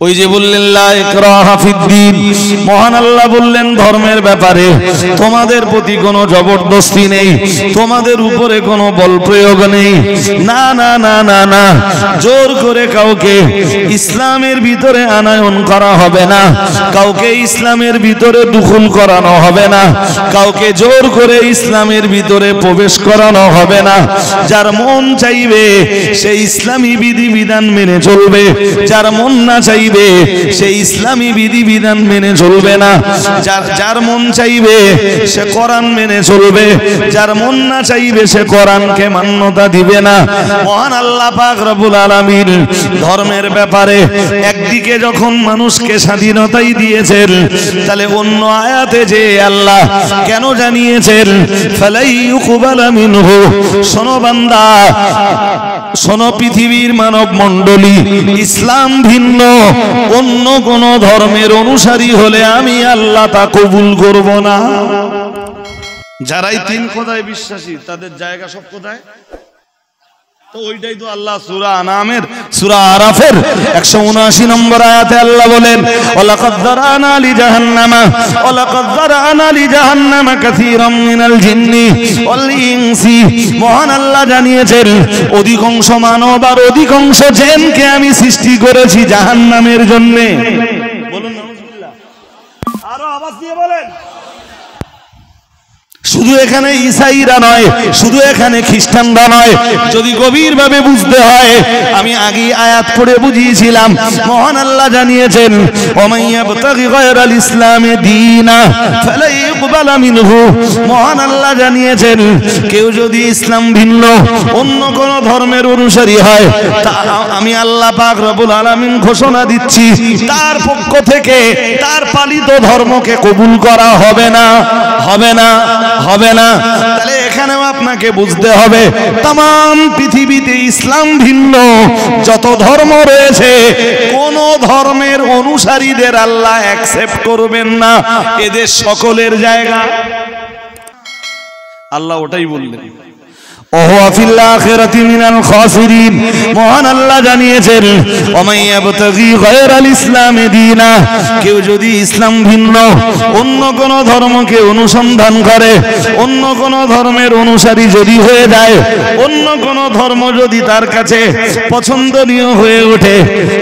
ওই যে বললেন লা ইকরাহা ফিদ্দীন, মহান আল্লাহ বললেন ধর্মের ব্যাপারে তোমাদের প্রতি কোনো জবরদস্তি নেই, তোমাদের উপরে কোনো বল প্রয়োগ নেই। না না না না না, জোর করে কাউকে ইসলামের ভিতরে আনায়ন করা হবে না, কাউকে ইসলামের ভিতরে দুখুল করানো হবে না, কাউকে জোর করে ইসলামের ভিতরে প্রবেশ করানো হবে না। যার মন চাইবে সে ইসলামী বিধিবিধান মেনে চলবে, যার মন না চাইবে সে ইসলামী বিধিবিধান মেনে চলবে না। যার মন চাইবে সে কোরআন মেনে চলবে, যার মন না চাইবে সে কোরআনকে মান্যতা দিবে না। মহান আল্লাহ পাক রব্বুল আলামিন ধর্মের ব্যাপারে একদিকে যখন মানুষকে স্বাধীনতাই দিয়েছেন, তাহলে অন্য আয়াতে যে আল্লাহ কেন জানিয়েছেন ফালাই ইউকবালা মিনহু, শোনো বান্দা, শোনো পৃথিবীর মানব মণ্ডলী, ইসলাম ভিন্ন অন্য কোন ধর্মের অনুসারী হলে আমি আল্লাহ তা কবুল করব না। যারাই তিন খোদায় বিশ্বাসী তাদের জায়গা সব কোথায়? তো ওইটাই তো আল্লাহ সূরা আনামের সূরা আরাফের 179 নম্বর আয়াতে আল্লাহ বলেন ওয়ালাকাদ যারানা লি জাহান্নামা কাসীরাম মিনাল জিন্নি ওয়াল ইনসি। মহান আল্লাহ জানিয়েছেন অধিকাংশ মানব আর অধিকাংশ জিনকে আমি সৃষ্টি করেছি জাহান্নামের জন্য। বলুন নাউজুবিল্লাহ, আরো আওয়াজ দিয়ে বলেন। শুধু এখানে ঈসাইরা নয়, শুধু এখানে খ্রিস্টানরা নয়, যদি গভীরভাবে বুঝতে হয় আমি আগেই আয়াত পড়ে বুঝিয়েছিলাম। মহান আল্লাহ জানিয়েছেন ওমাইয়াবতাগি গায়রাল ইসলামে দীনা ফালা ইউকবালা মিনহু। মহান আল্লাহ জানিয়েছেন কেউ যদি ইসলাম ভিন্ন অন্য কোন ধর্মের অনুসারী হয়, তা আমি আল্লাহ পাক রব্বুল আলামিন ঘোষণা দিচ্ছি তার পক্ষ থেকে তার পালিত ধর্মকে কবুল করা হবে না, হবে না, হবে না। তাহলে এখানেও আপনাকে বুঝতে হবে तमाम পৃথিবীতে ইসলাম ভিন্ন যত ধর্ম রয়েছে কোন ধর্মের অনুসারীদের আল্লাহ অ্যাকসেপ্ট করবেন না, এদের সকলের জায়গা। আল্লাহ ওটাই বললেন ওহুয়া ফিল আখিরাতি মিনাল খাসিরিন। মহান আল্লাহ জানিয়েছেন ওমাইয়াবতাগি গায়রাল ইসলামে দীনা, কেউ যদি ইসলাম ভিন্ন অন্য কোন ধর্মকে অনুসন্ধান করে, অন্য কোন ধর্মের অনুসারী যদি হয়ে যায়, অন্য কোন ধর্ম যদি তার কাছে পছন্দনীয় হয়ে ওঠে,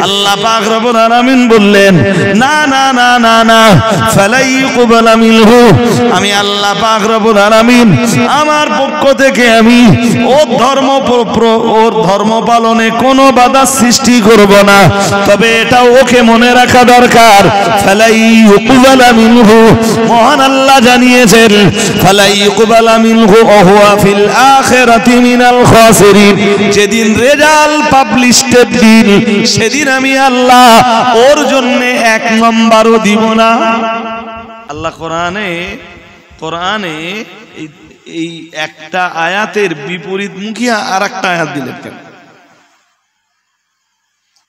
আল্লাহ পাক রব্বুল আলামিন বললেন না না না না না ফালা ইউকবালা মিনহু। আমি আল্লাহ পাক রব্বুল আলামিন আমার পক্ষ থেকে আমি ওর ধর্ম পালনে কোনো বাধা সৃষ্টি করব না। তবে এটা ওকে মনে রাখা দরকার ফালাই ইউকবালা মিনহু। মহান আল্লাহ জানিয়েছেন ফালাই ইউকবালা মিনহু ওহুয়া ফিল আখিরাতি মিনাল খাসিরিন। যেদিন রেজাল্ট পাবলিশড দিন, সেদিন আমি আল্লাহ ওর জন্য এক নম্বরও দিব না। আল্লাহ কোরআনে এই একটা আয়াতের বিপরীত মুখিয়া আর একটা আয়াত দিলেন কেন?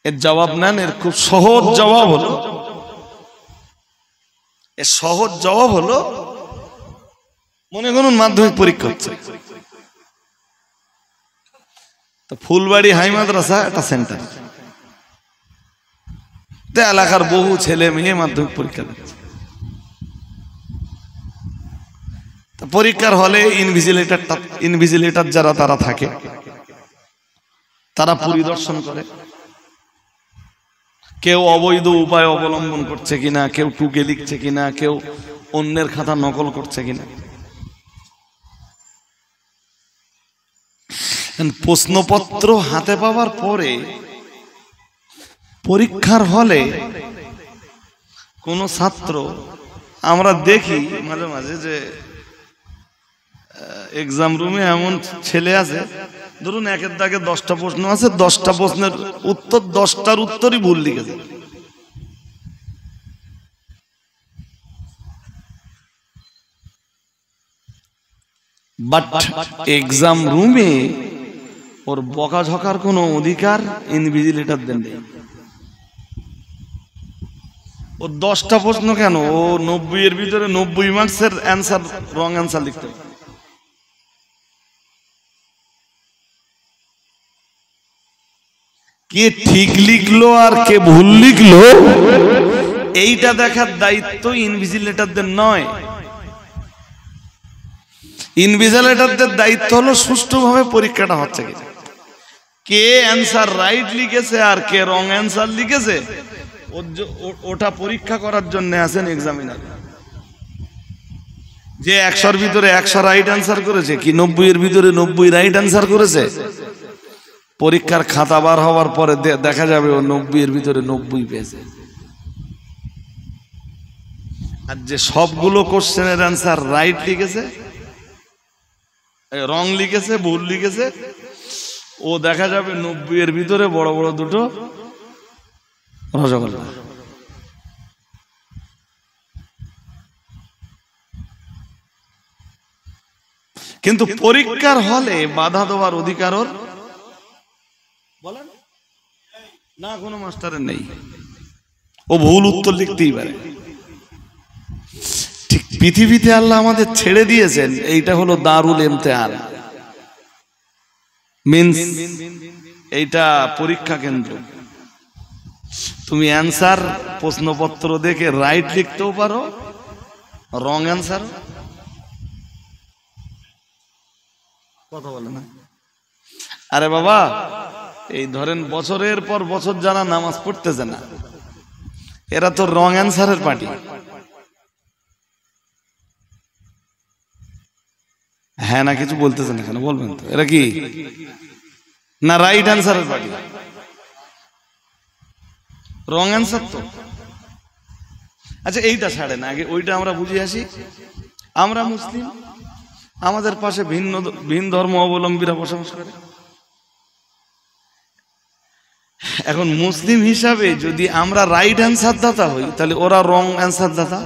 এর জবাব নেন। এর খুব সহজ জবাব হলো, এর সহজ জবাব হলো মনে করুন মাধ্যমিক পরীক্ষা হচ্ছে, তো ফুলবাড়ি হাই মাদ্রাসা একটা সেন্টার, তো এলাকার বহু ছেলে মেয়ে মাধ্যমিক পরীক্ষা দিচ্ছে। পরীক্ষার হলে ইনভিজিলেটর যারা তারা থাকে, তারা পরিদর্শন করে কেউ অবৈধ উপায় অবলম্বন করছে কিনা, কেউ টুকে লিখছে কিনা, কেউ অন্যের খাতা নকল করছে কিনা। প্রশ্নপত্র হাতে পাওয়ার পরে পরীক্ষার হলে কোন ছাত্র, আমরা দেখি মাঝে মাঝে যে এক্সাম রুমে এমন ছেলে আছে, ধরুন একের দাগে 10টা প্রশ্ন আছে, 10টা প্রশ্নের উত্তর 10টার উত্তরই ভুল লিখেছে। বাট এক্সাম রুমে ওর বকাঝকার কোনো অধিকার ইনভিজিলেটর দেন নেই। ও 10টা প্রশ্ন কেন, ও 90 এর ভিতরে 90 মার্কসের অ্যান্সার, রং অ্যান্সার লিখতে। কে ঠিক লিখলো আর কে ভুল লিখলো এইটা দেখার দায়িত্ব ইনভিজিলেটরদের নয়। ইনভিজিলেটরদের দায়িত্ব হলো সুষ্ঠুভাবে পরীক্ষাটা হচ্ছে কিনা, কে অ্যান্সার রাইট লিখেছে আর কে রং অ্যান্সার লিখেছে ওটা পরীক্ষা করার জন্য আছেন এক্সামিনার। যে 100-র ভিতরে 100 রাইট অ্যান্সার করেছে কি 90-এর ভিতরে 90 রাইট অ্যান্সার করেছে, পরীক্ষার খাতা বার হওয়ার পরে দেখা যাবে ও 90-এর ভিতরে 90 পেয়েছে। আর যে সবগুলো কোশ্চেনের অ্যান্সার রাইট লিখেছে, রং লিখেছে, ভুল লিখেছে, ও দেখা যাবে 90-এর ভিতরে বড় বড় দুটো রসগোল্লা। কিন্তু পরীক্ষার হলে বাধা দেওয়ার অধিকার ওর বলেন না, কোনো মাস্টারের নেই। ও ভুল উত্তর লিখতেই পারে। ঠিক পৃথিবীতে আল্লাহ আমাদের ছেড়ে দিয়েছেন, এইটা হলো দারুল ইমতিহান, মিন্স এইটা পরীক্ষা কেন্দ্র। তুমি অ্যান্সার প্রশ্নপত্র দেখে রাইট লিখতেও পারো, রং অ্যান্সার কথা বলে না। আরে বাবা, এই ধরেন বছরের পর বছর যারা নামাজ পড়তেছে না, এরা তো রং অ্যান্সারের পার্টি। হ্যাঁ না কিছু বলতেছেন এখানে, বলবেন তো এরা কি না রাইট অ্যান্সারের পার্টি? রং অ্যান্সার তো। আচ্ছা এইটা ছাড়েন, আগে ওইটা আমরা বুঝে আসি। আমরা মুসলিম, আমাদের পাশে ভিন্ন ধর্ম অবলম্বীরা বসবাস করে। এখন মুসলিম হিসাবে যদি আমরা রাইট অ্যান্সার দাতা হই, তাহলে ওরা রং অ্যান্সার দাতা।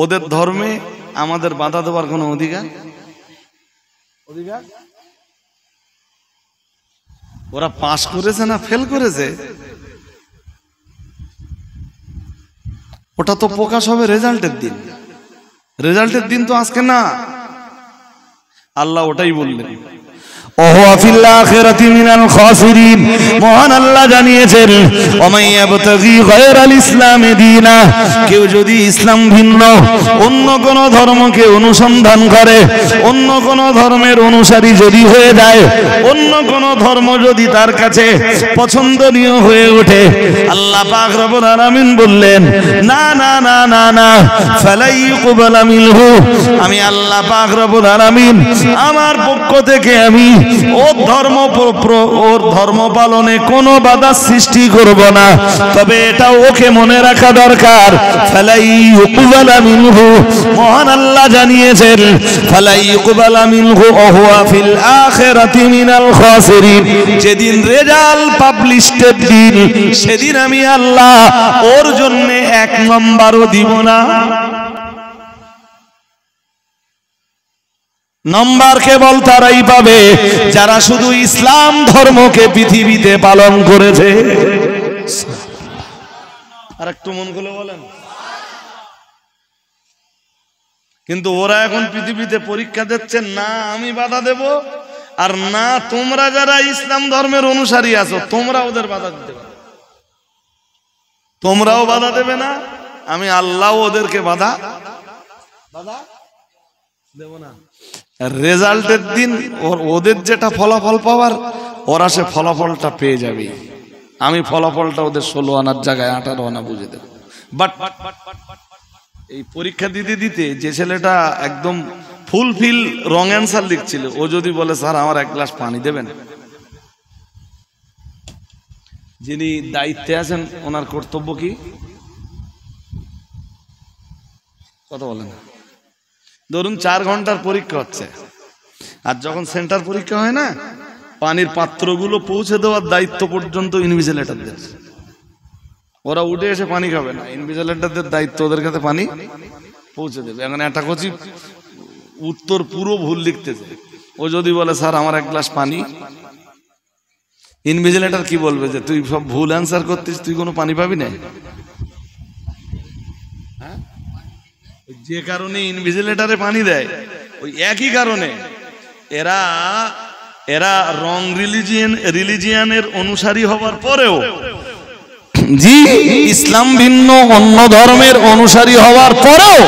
ওদের ধর্মে আমাদের বাধা দেওয়ার কোনো অধিকার? ওরা পাস করেছে না ফেল করেছে ওটা তো প্রকাশ হবে রেজাল্টের দিন। রেজাল্টের দিন তো আজকে না। আল্লাহ ওটাই বললেন, ওয়া ফিল আখিরাতি মিনাল খাসিরিন। মহান আল্লাহ জানিয়েছেন, ওয়া ইয়াবতাগি গায়রাল ইসলামি দীনা, কেউ যদি ইসলাম ভিন্ন অন্য কোন ধর্মকে অনুসন্ধান করে, অন্য কোন ধর্মের অনুসারী যদি হয়ে যায়, অন্য কোন ধর্ম যদি তার কাছে পছন্দনীয় হয়ে ওঠে, আল্লাহ পাক রব্বুল আলামিন বললেন, না না না না না, ফালাই ইউকবালা মিনহু, আমি আল্লাহ পাক রব্বুল আলামিন আমার পক্ষ থেকে আমি ওর ধর্ম পালনে কোনো বাধা সৃষ্টি করব না। তবে এটা ওকে মনে রাখা দরকার, ফালাই ইউকবালা মিনহু, মহান আল্লাহ জানিয়েছেন, ফালাই ইউকবালা মিনহু ওয়া হুয়া ফিল আখিরাতি মিনাল খাসিরিন। যেদিন রেজাল্ট পাবলিশের দিন, সেদিন আমি আল্লাহ ওর জন্য 1 নম্বরও দিব না। নম্বর কেবল তারাই পাবে যারা শুধু ইসলাম ধর্মকে পৃথিবীতে পালন করেছে। আর একটু মন খুলে বলেন। কিন্তু ওরা এখন পৃথিবীতে পরীক্ষা দিচ্ছে, না আমি বাধা দেব, আর না তোমরা যারা ইসলাম ধর্মের অনুসারী আছো তোমরা ওদের বাধা দিতে পারো। তোমরাও বাধা দেবে না, আমি আল্লাহ ওদেরকে বাধা দেব না। রেজাল্টের দিন ওদের যেটা ফলাফল পাওয়ার, ওরা সে ফলাফলটা পেয়ে যাবে। আমি ফলাফলটা ওদের 16 আনার জায়গায় 18 আনা বুঝে দেব। বাট এই পরীক্ষা দিতে দিতে যে ছেলেটা একদম ফুলফিল রং অ্যান্সার লিখছিল, ও যদি বলে স্যার আমার 1 গ্লাস পানি দেবেন, যিনি দায়িত্বে আছেন ওনার কর্তব্য কি? কথা বলেন। ধরুন 4 ঘন্টার পরীক্ষা হচ্ছে, আর যখন সেন্টার পরীক্ষা হয় না, পানির পাত্রগুলো পৌঁছে দেওয়ার দায়িত্ব পর্যন্ত ইনভিজিলেটরদের। ওরা উঠে এসে পানি খাবে না, ইনভিজিলেটরদের দায়িত্ব ওদের কাছে পানি পৌঁছে দেবে। এখন একটা কচি উত্তর পুরো ভুল লিখতেছে, ও যদি বলে স্যার আমার 1 গ্লাস পানি, ইনভিজিলেটর কি বলবে যে তুই সব ভুল অ্যান্সার করতিস, তুই কোনো পানি পাবি না। যে কারণে ইনভিজিলেটরে পানি দেয়, ওই একই কারণে এরা এরা রং রিলিজিয়ানের অনুসারী হবার পরেও, জি, ইসলাম ভিন্ন অন্য ধর্মের অনুসারী হওয়ার পরেও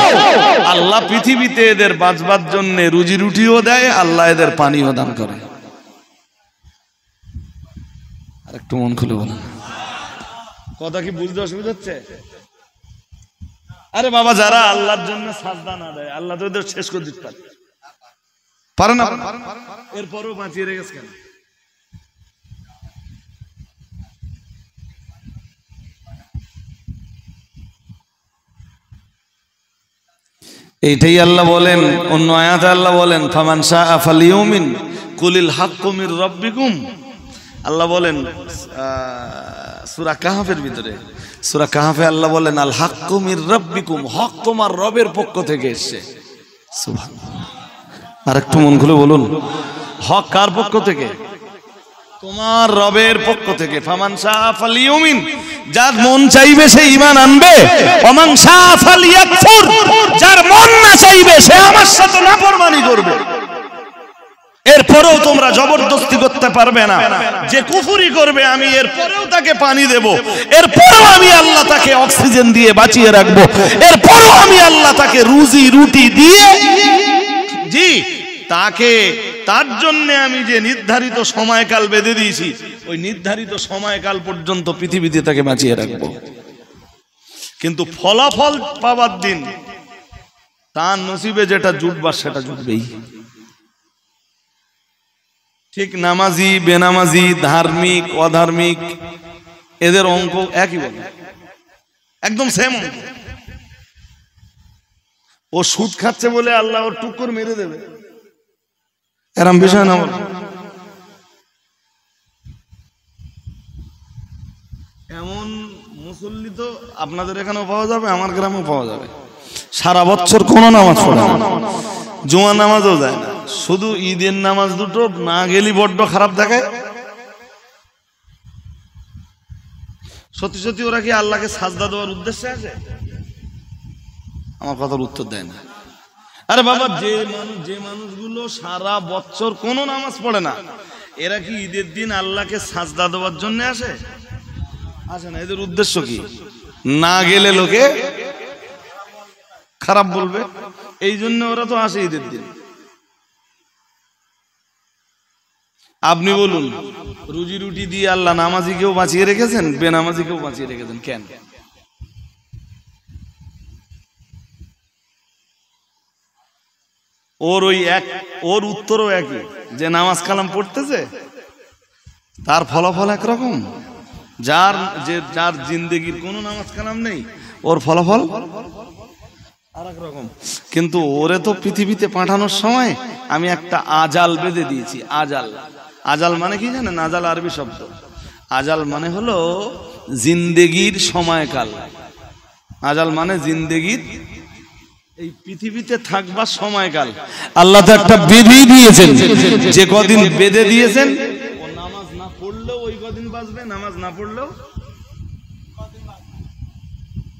আল্লাহ পৃথিবীতে এদের বাঁচবার জন্য রুজি রুটিও দেয়, আল্লাহ এদের পানিও দান করে। আর একটু মন খুলে বলেন, কথা কি বুঝতে অসুবিধা হচ্ছে? আরে বাবা, যারা আল্লাহর জন্য সাজদা না দেয়, আল্লাহ তো এদের শেষ করে দিতে পারে না, এরপরও বাঁচিয়ে রেখেছে কেন? এইটাই আল্লাহ বলেন, অন্য আয়াতে আল্লাহ বলেন ফামান শাআ ফালিউমিন কুলিল হাক্কু মির রাব্বিকুম। আল্লাহ বলেন সূরা কাহফের ভিতরে, সূরা কাহফে আল্লাহ বলেন আল হাক্কু মির রাব্বিকুম, হক তোমার রবের পক্ষ থেকে এসেছে। সুবহানাল্লাহ। আর একটু মন খুলে বলুন, হক কার পক্ষ থেকে? তোমার রবের পক্ষ থেকে। ফামান শাআ ফালিউমিন, যার মন চাইবে সে ঈমান আনবে, ওমান শাআ ফালিয়াকফুর, যার মন না চাইবে সে আমার সাথে নাফরমানি করবে। এরপরেও তোমরা জবরদস্তি করতে পারবে না। যে কুফরি করবে আমি এরপরেও তাকে পানি দেব, এরপরেও আমি আল্লাহ তাকে অক্সিজেন দিয়ে বাঁচিয়ে রাখবো, এরপরেও আমি আল্লাহ তাকে রুজি রুটি দিয়ে, জি, তাকে, তার জন্য আমি যে নির্ধারিত সময়কাল বেঁধে দিয়েছি ওই নির্ধারিত সময়কাল পর্যন্ত পৃথিবীতে তাকে বাঁচিয়ে রাখবো। কিন্তু ফলাফল পাওয়ার দিন তার নসিবে যেটা জুটবার সেটা জুটবেই। ঠিক নামাজি বেনামাজি, ধার্মিক অধার্মিক, এদের অঙ্ক একই বলে, একদম সেম অঙ্ক। ও সুদ খাচ্ছে বলে আল্লাহ ওর টুকুর মেরে দেবে, এরম বিষয় না। এমন মুসল্লি তো আপনাদের এখানেও পাওয়া যাবে, আমার গ্রামেও পাওয়া যাবে, সারা বছর কোনো নামাজ পড়ে না, জুমা নামাজও যায় না, শুধু ঈদের নামাজ দুটো না গেলি বড্ড খারাপ দেখায়। সত্যি সত্যি ওরা কি আল্লাহকে সাজদা দেওয়ার উদ্দেশ্যে আছে? আমার কথার উত্তর দেয় না। আরে বাবা, যে মানুষগুলো সারা বছর কোনো নামাজ পড়ে না, এরা কি ঈদের দিন আল্লাহকে সাজদা দেওয়ার জন্য আসে? আসে না। এদের উদ্দেশ্য কি? না গেলে লোকে খারাপ বলবে, এই জন্য ওরা তো আসে ঈদের দিন। আপনি বলুন, রুজি রুটি দিয়ে আল্লাহ নামাজিকেও বাঁচিয়ে রেখেছেন, বেনামাজিকেও বাঁচিয়ে রেখেছেন, কেন? ওর উত্তরও একই, যে নামাজ কালাম পড়তেছে তার ফলাফল একরকম, যার জিন্দেগির কোনো নামাজ কালাম নেই ওর ফলাফল আর এক রকম। কিন্তু ওরে তো পৃথিবীতে পাঠানোর সময় আমি একটা আজাল বেঁধে দিয়েছি। আজাল মানে কি জানেন? আজাল আরবি শব্দ। আজাল মানে হলো জিন্দেগির সময়কাল। আজাল মানে জিন্দেগির, এই পৃথিবীতে থাকবার সময়কাল। আল্লাহ তো একটা বিধি দিয়েছেন, যে কদিন বেঁধে দিয়েছেন ও নামাজ না পড়লেও ওই কদিন বাঁচবে, নামাজ না পড়লেও।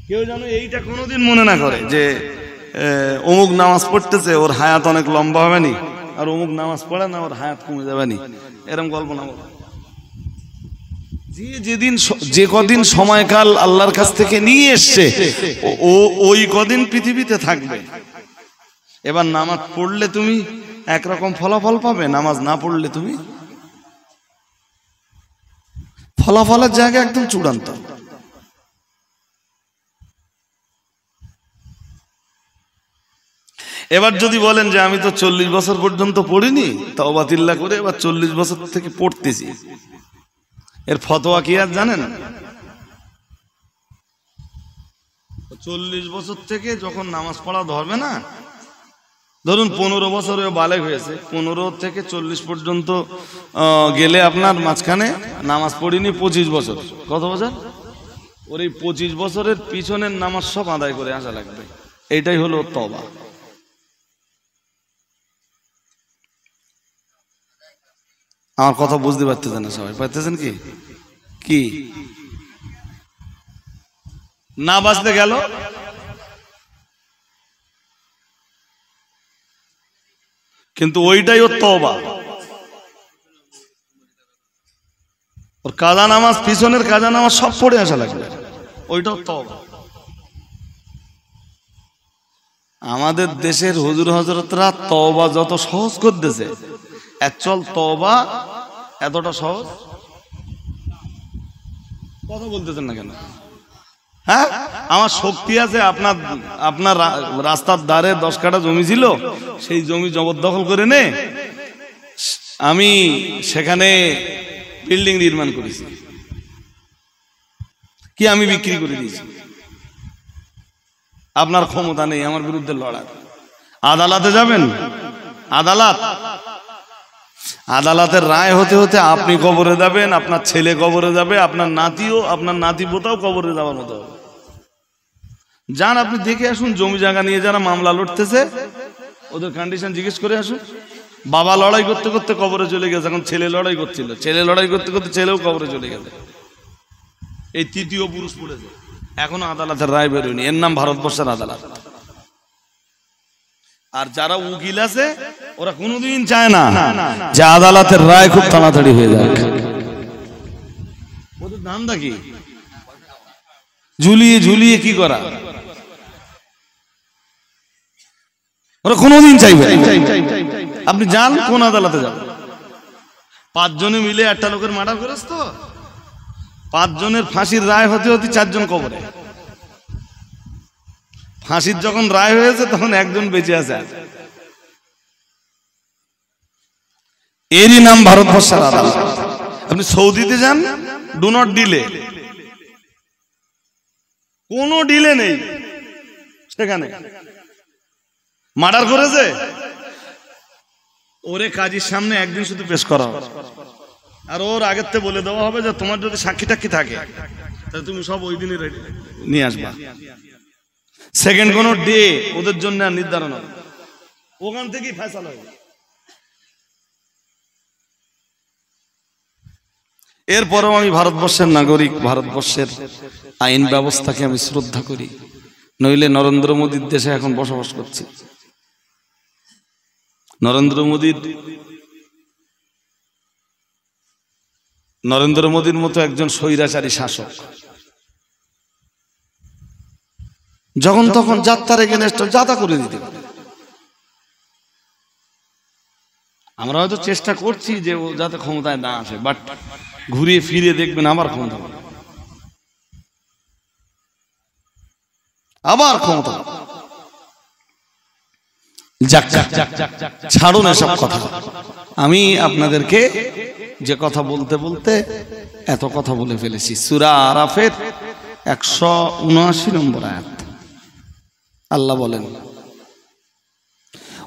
কেউ যেন এইটা কোনোদিন মনে না করে যে অমুক নামাজ পড়তেছে ওর হায়াত অনেক লম্বা হবে নি, আর অমুক নামাজ পড়ে না ওর হায়াত কমে যাবে নি, এরকম কল্পনা বলে। যেদিন যে কদিন সময়কাল আল্লাহর কাছ থেকে নিয়ে এসছে ওই কদিন পৃথিবীতে থাকবে। এবার নামাজ পড়লে তুমি একরকম ফলাফল পাবে, নামাজ না পড়লে তুমি ফলাফলের জায়গা একদম চূড়ান্ত। এবার যদি বলেন যে আমি তো 40 বছর পর্যন্ত পড়িনি, তাওবাতিল্লাহ করে এবার 40 বছর থেকে পড়তেছি, এর ফতোয়া কি আর জানেন? 40 বছর থেকে যখন নামাজ পড়া ধরবে না, ধরুন 15 বছরে বালেগ হয়েছে, 15 থেকে 40 পর্যন্ত গেলে আপনার মাঝখানে নামাজ পড়িনি 25 বছর। কত বছর? ওর এই 25 বছরের পিছনের নামাজ সব আদায় করে আসা লাগবে। এইটাই হলো তওবা। আমার কথা বুঝতে পারতেছেন না সবাই? পারতেছেন কি? কি না বাঁচতে গেল, কিন্তু ওইটাই ওর তওবা। ওর কাজা নামাজ, পিছনের কাজা নামাজ সব পড়ে আসা লাগবে, ওইটাও তওবা। আমাদের দেশের হুজুর হজরতরা তওবা যত সহজ করতেছে, অ্যাকচুয়াল তওবা এতটা সহজ। কথা বলতেছেন না কেন? হ্যাঁ, আমার শক্তি আছে। আপনার রাস্তার ধারে 10 কাঠা জমি ছিল, সেই জমি জবরদখল করে নে আমি সেখানে বিল্ডিং নির্মাণ করেছি, কি আমি বিক্রি করে দিয়েছি। আপনার ক্ষমতা নেই আমার বিরুদ্ধে লড়ার। আদালতে যাবেন, আদালতের রায় হতে হতে আপনি কবরে যাবেন, আপনার ছেলে কবরে যাবে, আপনার নাতিও, আপনার নাতিপোতাও কবরে যাওয়ার মতো হবে। যান আপনি দেখে আসুন, জমি জায়গা নিয়ে যারা মামলা লড়তেছে ওদের কন্ডিশন জিজ্ঞেস করে আসুন। বাবা লড়াই করতে করতে কবরে চলে গেছে, এখন ছেলে লড়াই করছিল, ছেলে লড়াই করতে করতে ছেলেও কবরে চলে গেছে, এই তৃতীয় পুরুষ পড়েছে, এখনো আদালতের রায় বেরোয়নি। এর নাম ভারতবর্ষের আদালত। আর যারা উকিল আছে ওরা কোনোদিন চায় না যে আদালতের রায় খুব তাড়াতাড়ি হয়ে যাক। ওদের নামটা কি? ঝুলিয়ে ঝুলিয়ে কি করা, ওরা কোনোদিন চাইবে। আপনি যান কোন আদালতে যাবেন, 5 জনে মিলে একটা লোকের মার্ডার করেছ তো, 5 জনের ফাঁসির রায় হতে হতে 4 জন কবরে। ফাঁসির যখন রায় হয়েছে তখন 1 জন বেঁচে আছে। এরই নাম ভারতবর্ষের আদালত। আপনি সৌদিতে যান, ডু নট ডিলে, কোনো ডিলে নেই। সেখানে মার্ডার করেছে, ওরে কাজীর সামনে একদিন শুধু পেশ করা হবে, আর ওর আগের থেকে বলে দেওয়া হবে যে তোমার যদি সাক্ষী টাক্ষী থাকে তাহলে তুমি সব ওই দিনই রেডি নিয়ে আসবা। সেকেন্ড কোন ডে ওদের জন্য নির্ধারণ হবে, ওখান থেকেই ফয়সালা হবে। এরপরেও আমি ভারতবর্ষের নাগরিক, ভারতবর্ষের আইন ব্যবস্থাকে আমি শ্রদ্ধা করি, নইলে নরেন্দ্র মোদীর দেশে এখন বসবাস করছি। নরেন্দ্র মোদীর মতো একজন স্বৈরাচারী শাসক যখন তখন যাত্রার এগেনস্ট যাতা করে দিতে পারে। আমরা হয়তো চেষ্টা করছি যে ও যাতে ক্ষমতায় না আসে, বাট ঘুরিয়ে ফিরে দেখবেন আবার ক্ষমতা, আবার ক্ষমতা। ছাড়ুন এসব কথা। আমি আপনাদেরকে যে কথা বলতে বলতে এত কথা বলে ফেলেছি। সূরা আরাফের 179 নম্বর আয়াত আল্লাহ বলেন,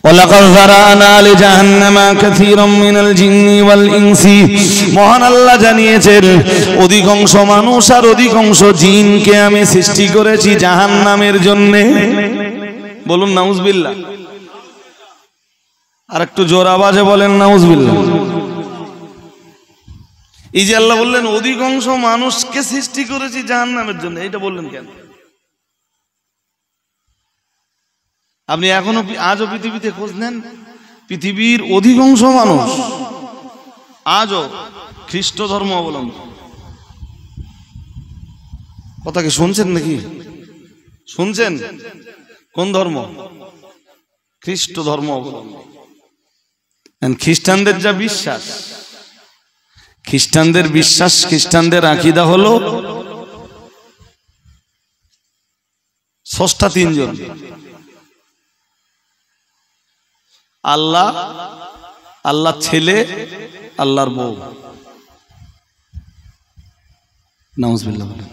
ওয়ালাকাদ যারানা লিজাহান্নামা কাসীরাম মিনাল জিন্নি ওয়াল ইনসি। মহান আল্লাহ জানিয়েছেন অধিকাংশ মানুষ আর অধিকাংশ জিনকে আমি সৃষ্টি করেছি জাহান্নামের জন্য। বলুন নাউজুবিল্লাহ। আর একটু জোর আওয়াজে বলেন নাউজুবিল্লাহ। এই যে আল্লাহ বললেন অধিকাংশ মানুষকে সৃষ্টি করেছি জাহান্নামের জন্য, এটা বললেন কেন? আপনি এখনো আজও পৃথিবীতে খোঁজ নেন, পৃথিবীর অধিকাংশ মানুষ আজও খ্রিস্ট ধর্ম অবলম্বন। কথা কি শুনছেন নাকি? শুনছেন? কোন ধর্ম? খ্রিস্ট ধর্ম অবলম্বন। খ্রিস্টানদের যা বিশ্বাস, খ্রিস্টানদের আকীদা হলো স্রষ্টা 3 জন, আল্লাহ, আল্লাহর ছেলে, আল্লাহর বউ। নাউজুবিল্লাহ বলেন।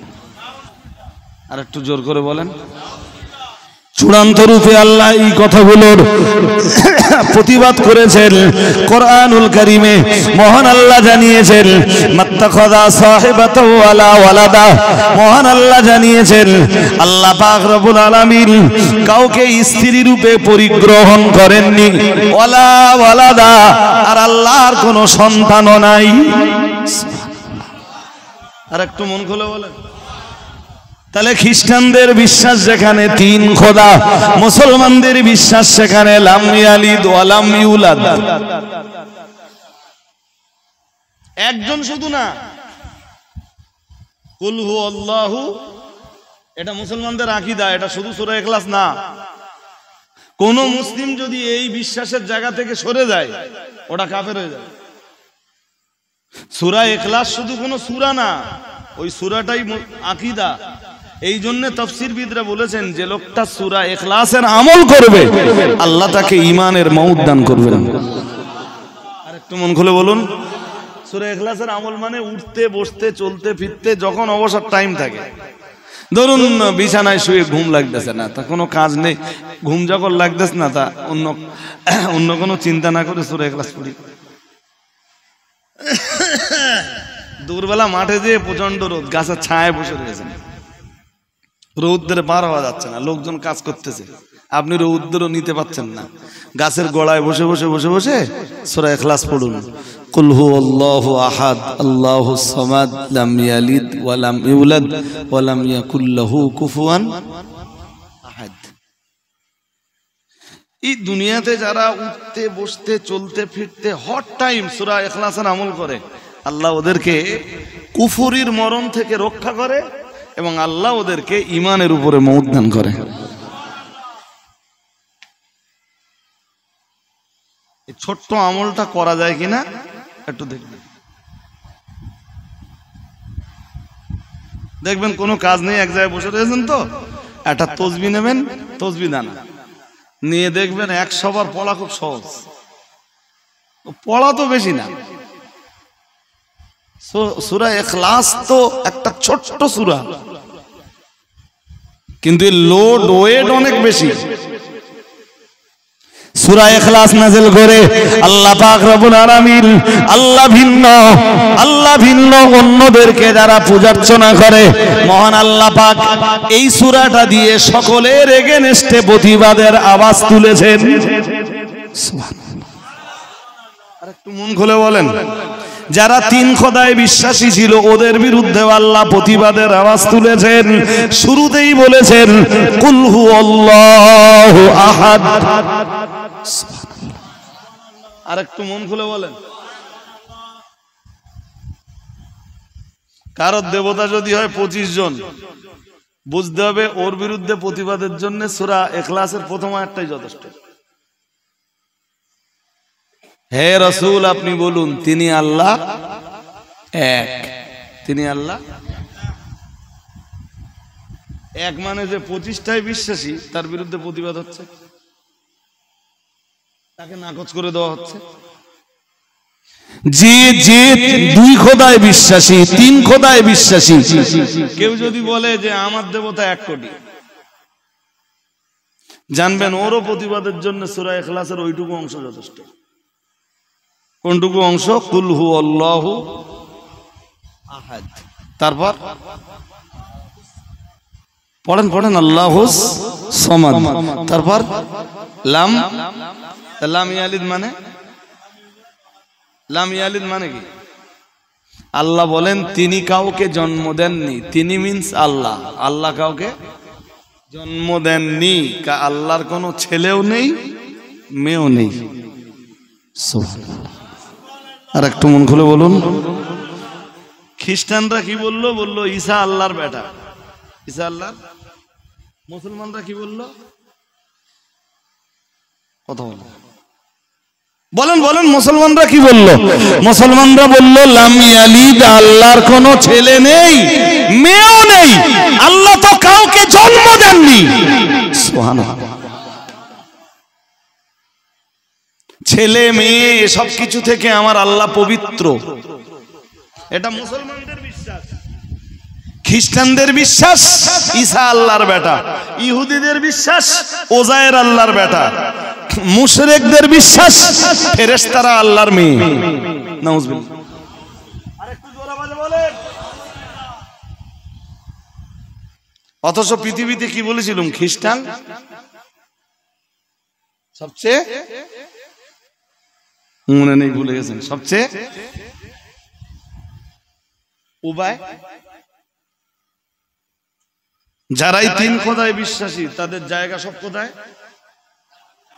আর একটু জোর করে বলেন। চূড়ান্ত রূপে আল্লাহ এই কথাগুলোর প্রতিবাদ করেছেন কোরআনুল কারীমে। মহান আল্লাহ জানিয়েছেন মাত্তাখাযা সাহিবাতাও ওয়ালা ওয়ালাদা। মহান আল্লাহ জানিয়েছেন আল্লাহ পাক রব্বুল আলামিন কাউকে স্ত্রী রূপে পরিগ্রহণ করেননি, ওয়ালা ওয়ালাদা, আর আল্লাহর কোনো সন্তানও নাই। আর একটু মন খুলে বলেন। তাহলে খ্রিস্টানদের বিশ্বাস যেখানে 3 খোদা, মুসলমানদের বিশ্বাস সেখানে লাম ইয়ালিদ ওয়া লাম ইউলাদ। একজন শুধু না, কুল হু আল্লাহু, এটা মুসলমানদের আকীদা, এটা শুধু সূরা ইখলাস না। কোন মুসলিম যদি এই বিশ্বাসের জায়গা থেকে সরে যায় ওটা কাফের হয়ে যায়। সূরা ইখলাস শুধু কোনো সূরা না, ওই সূরাটাই আকীদা। এই জন্য তাফসীরবিদরা বলেছেন যে লোকটা সূরা ইখলাসের আমল করবে আল্লাহ তাকে ঈমানের মওত দান করবেন। আর একটু মন খুলে বলুন, সূরা ইখলাসের আমল মানে উঠতে বসতে চলতে ফিরতে যখন অবসর টাইম থাকে, ধরুন বিছানায় শুয়ে ঘুম লাগতেছে না, তা কোনো কাজ নেই, ঘুম যখন লাগতেছে না তা অন্য কোনো চিন্তা না করে সূরা ইখলাস পড়ি। দুপুরবেলা মাঠে যেয়ে প্রচন্ড রোদ, গাছের ছায়ায় বসে রয়েছেন, রৌদ্রে পার হওয়া যাচ্ছে না, লোকজন কাজ করতেছে, আপনি রৌদ্র নিতে পারছেন না, গাছের গোড়ায় বসে বসে বসে বসে সূরা ইখলাস পড়ুন। কুল হু আল্লাহু আহাদ আল্লাহুস সামাদ লাম ইয়ালিদ ওয়া লাম ইউলাদ ওয়া লাম ইয়াকুল লাহু কুফুয়ান আহাদ। এই দুনিয়াতে যারা উঠতে বসতে চলতে ফিরতে হট টাইম সূরা ইখলাসের আমল করে আল্লাহ ওদেরকে কুফরির মরণ থেকে রক্ষা করে এবং আল্লাহ ওদেরকে ঈমানের উপরে মওত দান করে। এই ছোট্ট আমলটা করা যায় কিনা একটু দেখবেন, দেখবেন কোনো কাজ নেই, এক জায়গায় বসে রয়েছেন তো একটা তসবিহ নেবেন, তসবিহ দানা নিয়ে দেখবেন 100 বার পড়া খুব সহজ, পড়া তো বেশি না। সূরা ইখলাস তো একটা ছোট্ট সূরা, কিন্তু লোড ওয়েট অনেক বেশি। সূরা ইখলাস নাযিল করে আল্লাহ পাক রব্বুল আলামিন আল্লাহ ভিন্ন অন্যদেরকে যারা পূজার্চনা করে মহান আল্লাহ পাক এই সূরাটা দিয়ে সকলের এগেনস্টে প্রতিবাদের আওয়াজ তুলেছেন। সুবহানাল্লাহ। আর একটু মন খুলে বলেন, যারা 3 খোদায় বিশ্বাসী ছিল ওদের বিরুদ্ধে আল্লাহ প্রতিবাদের আওয়াজ তুলেছেন। শুরুতেই বলেছেন কুল হু আল্লাহু আহাদ। আর একটু মন খুলে বলেন, কারো দেবতা যদি হয় 25 জন, বুঝতে হবে ওর বিরুদ্ধে প্রতিবাদের জন্য সূরা ইখলাসের প্রথম আয়াতটাই যথেষ্ট। হে রাসূল আপনি বলুন তিনি আল্লাহ এক, তিনি আল্লাহ এক, মানে যে 25টাই বিশ্বাসী তার বিরুদ্ধে প্রতিবাদ হচ্ছে, তাকে নাকচ করে দেওয়া হচ্ছে। যে 2 খোদায় বিশ্বাসী 3 খোদায় বিশ্বাসী, কেউ যদি বলে যে আমার দেবতা 1 কোটি, জানবেন ওরও প্রতিবাদের জন্য সূরা ইখলাসের ওইটুকু অংশ যথেষ্ট। কোনটুকু অংশ? কুল হু আল্লাহু আহাদ। তারপর পড়েন আল্লাহুস সামাদ। তারপর লাম ইয়ালিদ মানে কি? আল্লাহ বলেন তিনি কাউকে জন্ম দেননি। তিনি মিন্স আল্লাহ, আল্লাহ কাউকে জন্ম দেননি। আল্লাহর কোনো ছেলেও নেই মেয়েও নেই। সুবহানাল্লাহ। আর একটু মন খুলে বলুন, খ্রিস্টানরা কি বললো? বললো ঈসা আল্লাহর বেটা। ঈসা আল্লাহ। মুসলমানরা কি বললো? কথা বলেন মুসলমানরা কি বললো? মুসলমানরা বললো লাম ইয়ালিদ, আল্লাহর কোনো ছেলে নেই মেয়েও নেই, আল্লাহ তো কাউকে জন্ম দেননি। সুবহানাল্লাহ। ছেলে মেয়ে সব কিছু থেকে আমার আল্লাহ পবিত্র, এটা মুসলমানদের বিশ্বাস। খ্রিস্টানদের বিশ্বাস ঈসা আল্লাহর বেটা, ইহুদিদের বিশ্বাস ওজায়ের আল্লাহর বেটা, মুশরিকদের বিশ্বাস ফেরেশতারা আল্লাহর মেয়ে। নাউজুবিল্লাহ। আরেকটু জোরে আওয়াজে বলেন। অথচ পৃথিবীতে কি বলেছিলাম? খ্রিস্টান সবচেয়ে, মনে নেই ভুলে গেছেন, সবচেয়ে উবায়। যারাই 3 খোদায় বিশ্বাসী তাদের জায়গা সব কোথায়?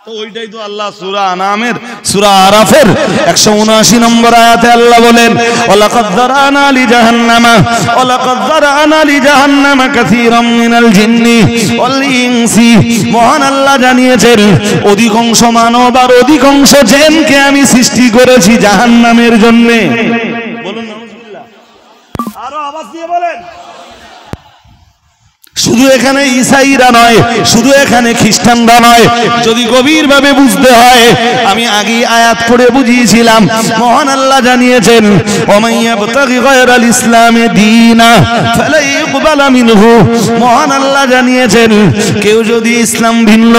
তো ওইটাই তো আল্লাহ সূরা আনামের সূরা আরাফের 179 নম্বর আয়াতে আল্লাহ বলেন ওয়ালাকাদ যারানা লি জাহান্নামা কাসীরাম মিনাল জিন্নি ওয়াল ইনসি। মহান আল্লাহ জানিয়েছেন অধিকাংশ মানব আর অধিকাংশ জিনকে আমি সৃষ্টি করেছি জাহান্নামের জন্য। বলুন নাউজুবিল্লাহ, আরো আওয়াজ দিয়ে বলেন। শুধু এখানে ঈসাইরা নয়, শুধু এখানে খ্রিস্টানরা নয়, যদি গভীরভাবে বুঝতে হয় আমি আগে আয়াত পড়ে বুঝিয়েছিলাম। মহান আল্লাহ জানিয়েছেন ওমাইয়াবতাগি গায়রাল ইসলামে দীনা ফালা ইকবালা মিনহু। মহান আল্লাহ জানিয়েছেন কেউ যদি ইসলাম ভিন্ন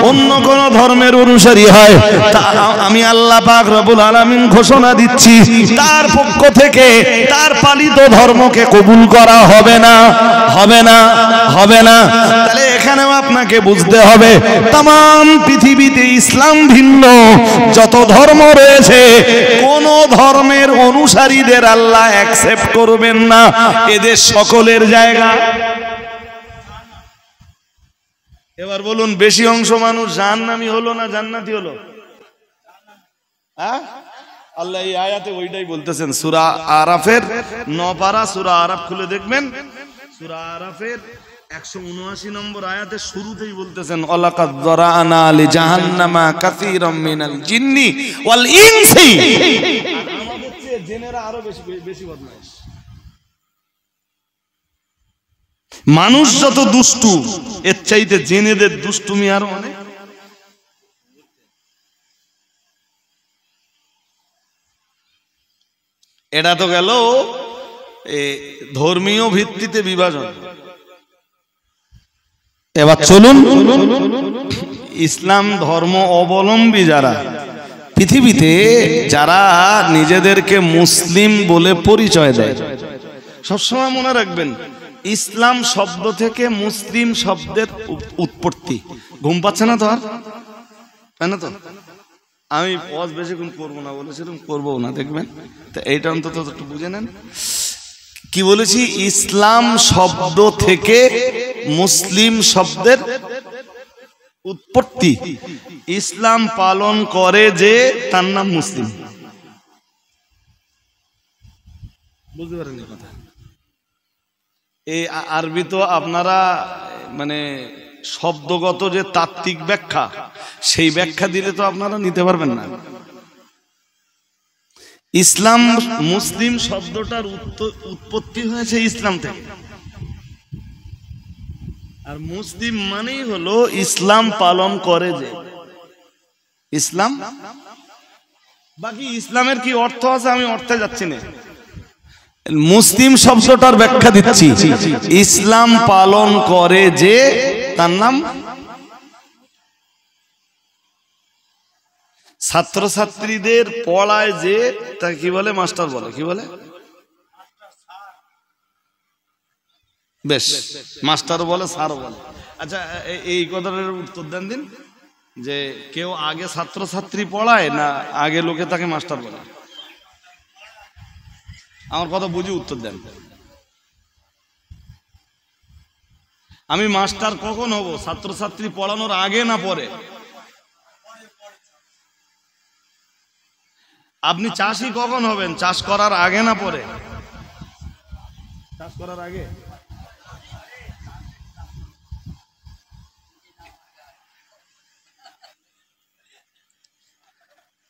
অন্য কোন ধর্মের অনুসারী হয় তা আমি আল্লাহ পাক রব্বুল আলামিন ঘোষণা দিচ্ছি তার পক্ষ থেকে তার পালিত ধর্মকে কবুল করা হবে না, হবে না, হবে না। তাহলে এখানেও আপনাকে বুঝতে হবে तमाम পৃথিবীতে ইসলাম ভিন্ন যত ধর্ম রয়েছে কোন ধর্মের অনুসারীদের আল্লাহ অ্যাকসেপ্ট করবেন না, এদের সকলের জায়গা। এবার বলুন বেশি অংশ মানুষ জাহান্নামী হলো না জান্নাতি হলো? হ্যাঁ, আল্লাহ এই আয়াতে ওইটাই বলতেছেন। সূরা আরাফের 9 পারা, সূরা আরাফ খুলে দেখবেন, সূরা আরাফের 179 নম্বর আয়াতে শুরুতেই বলতেছেন ওয়ালাকাদ যারানা লি জাহান্নামা কাসীরাম মিনাল জিন্নি ওয়াল ইনসি। আমাদের চেয়ে জিনেরা আরো বেশি বদমাইশ। মানুষ যত দুষ্টু এর চাইতে জিনেদের দুষ্টুমি আরো অনেক। এটা তো গেল ধর্মীয় ভিত্তিতে বিভাজন। এবার চলুন ইসলাম ধর্ম অবলম্বী যারা পৃথিবীতে, যারা নিজেদেরকে মুসলিম বলে পরিচয় দেয়, সবসময় মনে রাখবেন ইসলাম শব্দ থেকে মুসলিম শব্দের উৎপত্তি। ঘুম পাচ্ছে না তো আর? তাই না? তো আমি পজ বেশিক্ষণ করবো না বলেছিলাম, করবো না, দেখবেন। তো এইটা অন্তত একটু বুঝে নেন কি বলেছি। ইসলাম শব্দ থেকে মুসলিম শব্দের উৎপত্তি। ইসলাম পালন করে যে তার নাম মুসলিম। বুঝতে পারেন কথা? এই আরবি তো আপনারা মানে শব্দগত যে তাত্ত্বিক ব্যাখ্যা, সেই ব্যাখ্যা দিলে তো আপনারা নিতে পারবেন না। ইসলাম মুসলিম শব্দটার উৎপত্তি হয়েছে ইসলাম থেকে। আর মুসলিম মানেই হলো ইসলাম পালন করে যে। ইসলাম, বাকি ইসলামের কি অর্থ আছে আমি অর্থে যাচ্ছি না, মুসলিম শব্দটার ব্যাখ্যা দিচ্ছি। ইসলাম পালন করে যে তার নাম। ছাত্রছাত্রীদের পড়ায় যে তাকে কি বলে? মাস্টার বলে। কি বলে? বেশ, মাস্টার বলে, স্যার বলে। আচ্ছা, এই কথাটার উত্তর দেন দিন যে কেউ আগে ছাত্রছাত্রী পড়ায় না আগে লোকে তাকে মাস্টার বলে? আমার কথা বুঝে উত্তর দেন। আমি মাস্টার কখন হব? ছাত্রছাত্রী পড়ানোর আগে না পরে? আপনি চাষি কখন হবেন? চাষ করার আগে না পরে? চাষ করার আগে।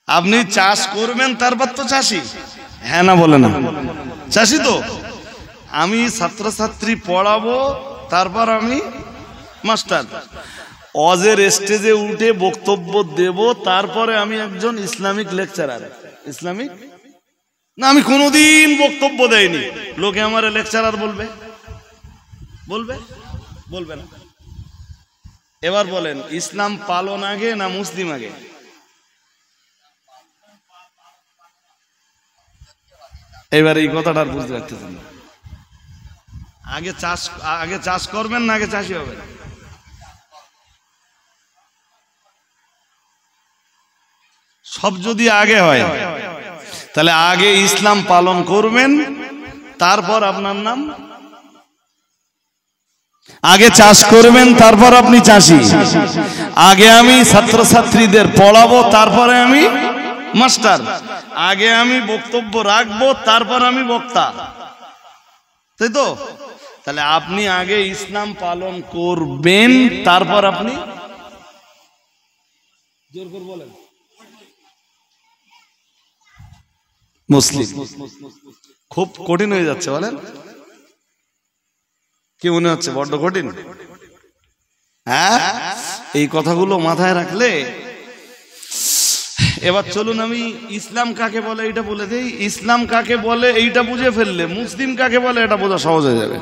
আপনি চাষ করবেন তারপর তো চাষি। হ্যাঁ না বলে না? চাষি তো। আমি ছাত্রছাত্রী পড়াবো তারপর আমি মাস্টার। অজের স্টেজে উঠে বক্তব্য দেব তারপরে আমি একজন ইসলামিক লেকচারার। ইসলামিক না, আমি কোনোদিন বক্তব্য দেইনি, লোকে আমার লেকচারার বলবে? বলবে? বলবে না। এবার বলেন ইসলাম পালন আগে না মুসলিম আগে? এবার এই কথাটা বুঝতে পারতেছেন না। আগে চাষ করবেন না আগে চাষি হবেন? সব যদি আগে হয় তাহলে আগে ইসলাম পালন করবেন তারপর আপনার নাম। আগে চাষ করবেন, তারপর আপনি চাষি। আগে আমি ছাত্রছাত্রীদের পড়াবো, তারপরে আমি মাস্টার। আগে আমি বক্তব্য রাখবো, তারপর আমি বক্তা, তাই তো? তাহলে আপনি আগে ইসলাম পালন করবেন, তারপর আপনি জোর করে বলেন মুসলিম। খুব কঠিন হয়ে যাচ্ছে, বলেন কি মনে হচ্ছে? বড্ড কঠিন। হ্যাঁ, এই কথাগুলো মাথায় রাখলে এবার চলুন আমি ইসলাম কাকে বলে এইটা বলে দেই। ইসলাম কাকে বলে এইটা বুঝে ফেললে মুসলিম কাকে বলে এটা বোঝা সহজ হয়ে যাবে।